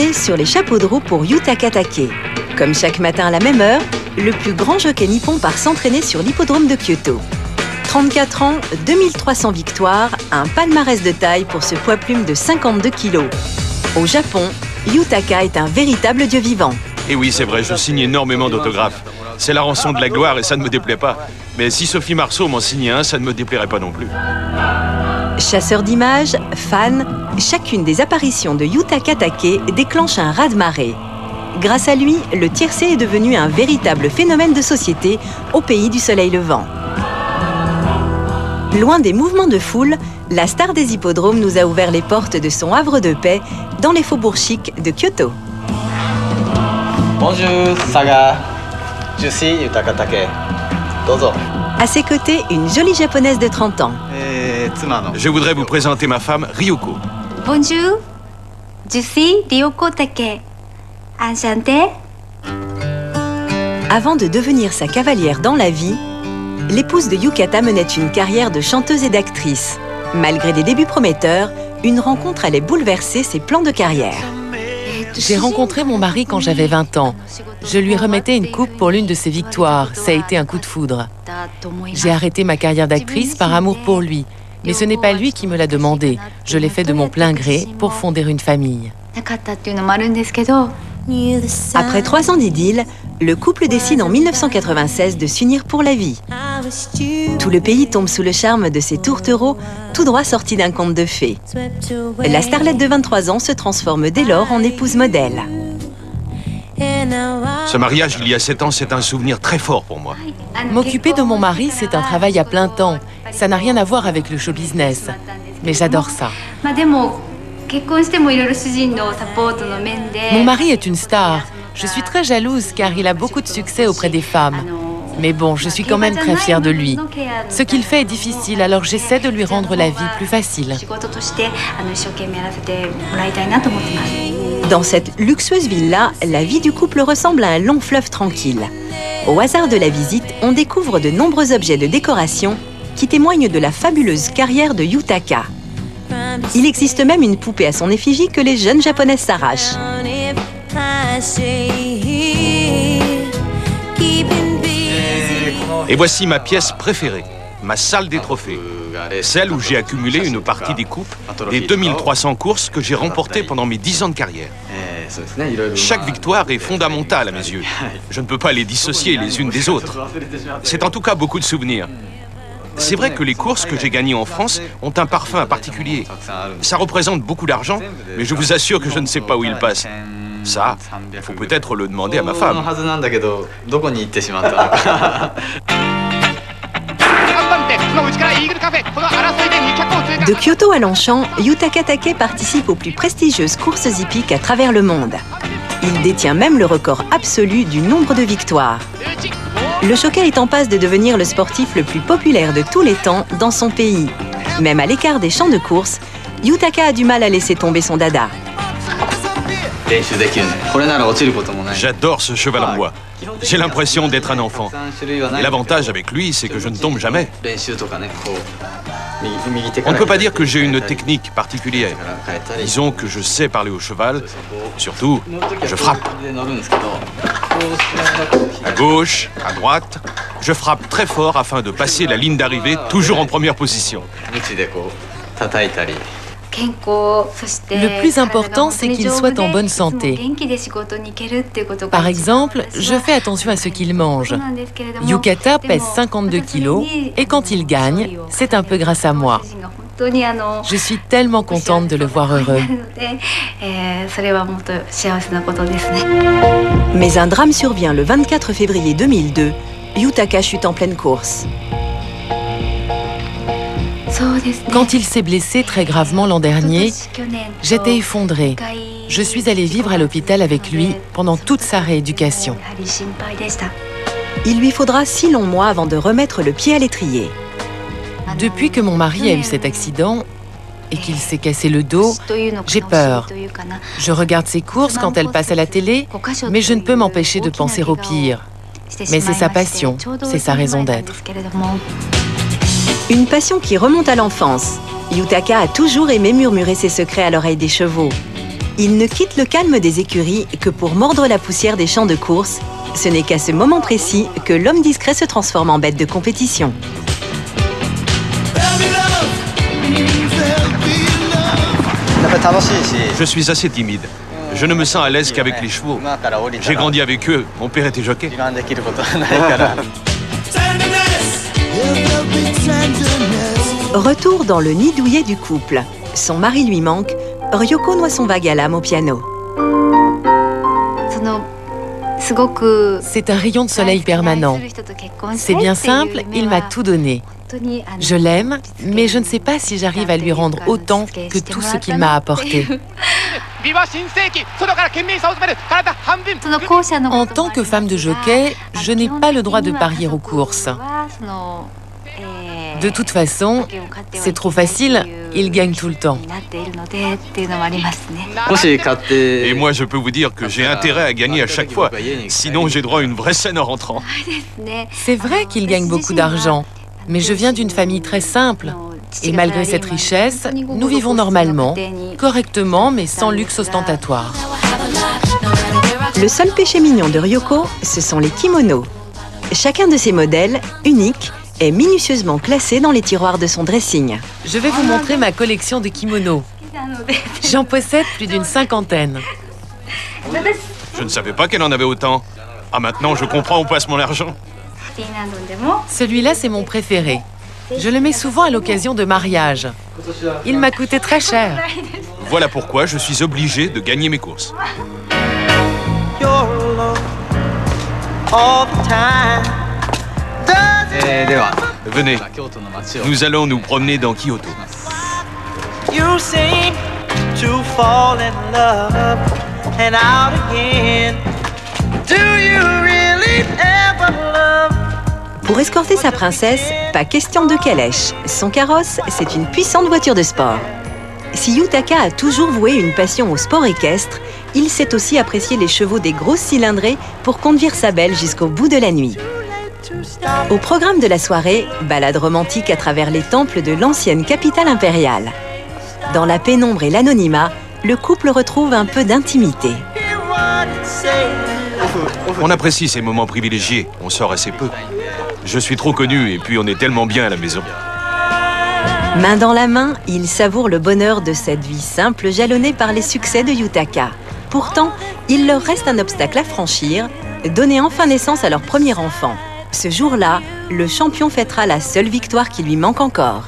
Bienvenue sur les chapeaux de roue pour Yutaka Take. Comme chaque matin à la même heure, le plus grand jockey nippon part s'entraîner sur l'hippodrome de Kyoto. 34 ans, 2300 victoires, un palmarès de taille pour ce poids plume de 52 kilos. Au Japon, Yutaka est un véritable dieu vivant. Et oui, c'est vrai, je signe énormément d'autographes. C'est la rançon de la gloire et ça ne me déplaît pas. Mais si Sophie Marceau m'en signait un, ça ne me déplairait pas non plus. Chasseurs d'images, fans, chacune des apparitions de Yutaka Take déclenche un raz-de-marée. Grâce à lui, le tiercé est devenu un véritable phénomène de société au pays du soleil levant. Loin des mouvements de foule, la star des hippodromes nous a ouvert les portes de son havre de paix dans les faubourgs chics de Kyoto. Bonjour, Saga. Je suis Yutaka Take. Dozo. À ses côtés, une jolie japonaise de 30 ans. Je voudrais vous présenter ma femme, Ryoko. Bonjour, je suis Ryoko Take. Enchantée. Avant de devenir sa cavalière dans la vie, l'épouse de Yukata menait une carrière de chanteuse et d'actrice. Malgré des débuts prometteurs, une rencontre allait bouleverser ses plans de carrière. J'ai rencontré mon mari quand j'avais 20 ans. Je lui remettais une coupe pour l'une de ses victoires. Ça a été un coup de foudre. J'ai arrêté ma carrière d'actrice par amour pour lui. Mais ce n'est pas lui qui me l'a demandé. Je l'ai fait de mon plein gré pour fonder une famille. Après 3 ans d'idylle, le couple décide en 1996 de s'unir pour la vie. Tout le pays tombe sous le charme de ces tourtereaux, tout droit sortis d'un conte de fées. La starlette de 23 ans se transforme dès lors en épouse modèle. Ce mariage, il y a 7 ans, c'est un souvenir très fort pour moi. M'occuper de mon mari, c'est un travail à plein temps. Ça n'a rien à voir avec le show business. Mais j'adore ça. Mon mari est une star. Je suis très jalouse car il a beaucoup de succès auprès des femmes. Mais bon, je suis quand même très fière de lui. Ce qu'il fait est difficile, alors j'essaie de lui rendre la vie plus facile. Dans cette luxueuse villa, la vie du couple ressemble à un long fleuve tranquille. Au hasard de la visite, on découvre de nombreux objets de décoration qui témoignent de la fabuleuse carrière de Yutaka. Il existe même une poupée à son effigie que les jeunes japonaises s'arrachent. Et voici ma pièce préférée, ma salle des trophées. Celle où j'ai accumulé une partie des coupes des 2300 courses que j'ai remportées pendant mes 10 ans de carrière. Chaque victoire est fondamentale à mes yeux. Je ne peux pas les dissocier les unes des autres. C'est en tout cas beaucoup de souvenirs. C'est vrai que les courses que j'ai gagnées en France ont un parfum particulier. Ça représente beaucoup d'argent, mais je vous assure que je ne sais pas où il passe. Ça, il faut peut-être le demander à ma femme. De Kyoto à Longchamp, Yutaka Take participe aux plus prestigieuses courses hippiques à travers le monde. Il détient même le record absolu du nombre de victoires. Le jockey est en passe de devenir le sportif le plus populaire de tous les temps dans son pays. Même à l'écart des champs de course, Yutaka a du mal à laisser tomber son dada. J'adore ce cheval en bois. J'ai l'impression d'être un enfant. Et l'avantage avec lui, c'est que je ne tombe jamais. On ne peut pas dire que j'ai une technique particulière. Disons que je sais parler au cheval. Surtout, je frappe. À gauche, à droite, je frappe très fort afin de passer la ligne d'arrivée, toujours en première position. Le plus important, c'est qu'il soit en bonne santé. Par exemple, je fais attention à ce qu'il mange. Yukata pèse 52 kilos et quand il gagne, c'est un peu grâce à moi. Je suis tellement contente de le voir heureux. Mais un drame survient le 24 février 2002. Yutaka chute en pleine course. Quand il s'est blessé très gravement l'an dernier, j'étais effondrée. Je suis allée vivre à l'hôpital avec lui pendant toute sa rééducation. Il lui faudra 6 longs mois avant de remettre le pied à l'étrier. Depuis que mon mari a eu cet accident et qu'il s'est cassé le dos, j'ai peur. Je regarde ses courses quand elles passent à la télé, mais je ne peux m'empêcher de penser au pire. Mais c'est sa passion, c'est sa raison d'être. Une passion qui remonte à l'enfance. Yutaka a toujours aimé murmurer ses secrets à l'oreille des chevaux. Il ne quitte le calme des écuries que pour mordre la poussière des champs de course. Ce n'est qu'à ce moment précis que l'homme discret se transforme en bête de compétition. Je suis assez timide. Je ne me sens à l'aise qu'avec les chevaux. J'ai grandi avec eux. Mon père était jockey. Retour dans le nid douillet du couple. Son mari lui manque. Ryoko noie son vague à l'âme au piano. C'est un rayon de soleil permanent. C'est bien simple, il m'a tout donné. Je l'aime, mais je ne sais pas si j'arrive à lui rendre autant que tout ce qu'il m'a apporté. En tant que femme de jockey, je n'ai pas le droit de parier aux courses. De toute façon, c'est trop facile, il gagne tout le temps. Et moi, je peux vous dire que j'ai intérêt à gagner à chaque fois. Sinon, j'ai droit à une vraie scène en rentrant. C'est vrai qu'il gagne beaucoup d'argent, mais je viens d'une famille très simple. Et malgré cette richesse, nous vivons normalement, correctement, mais sans luxe ostentatoire. Le seul péché mignon de Ryoko, ce sont les kimonos. Chacun de ces modèles, uniques, est minutieusement classé dans les tiroirs de son dressing. Je vais vous montrer ma collection de kimonos. J'en possède plus d'une 50aine. Je ne savais pas qu'elle en avait autant. Ah, maintenant, je comprends où passe mon argent. Celui-là, c'est mon préféré. Je le mets souvent à l'occasion de mariage. Il m'a coûté très cher. Voilà pourquoi je suis obligé de gagner mes courses. Venez, nous allons nous promener dans Kyoto. Pour escorter sa princesse, pas question de calèche. Son carrosse, c'est une puissante voiture de sport. Si Yutaka a toujours voué une passion au sport équestre, il sait aussi apprécier les chevaux des grosses cylindrées pour conduire sa belle jusqu'au bout de la nuit. Au programme de la soirée, balade romantique à travers les temples de l'ancienne capitale impériale. Dans la pénombre et l'anonymat, le couple retrouve un peu d'intimité. On apprécie ces moments privilégiés, on sort assez peu. Je suis trop connu et puis on est tellement bien à la maison. Main dans la main, ils savourent le bonheur de cette vie simple jalonnée par les succès de Yutaka. Pourtant, il leur reste un obstacle à franchir, donner enfin naissance à leur premier enfant. Ce jour-là, le champion fêtera la seule victoire qui lui manque encore.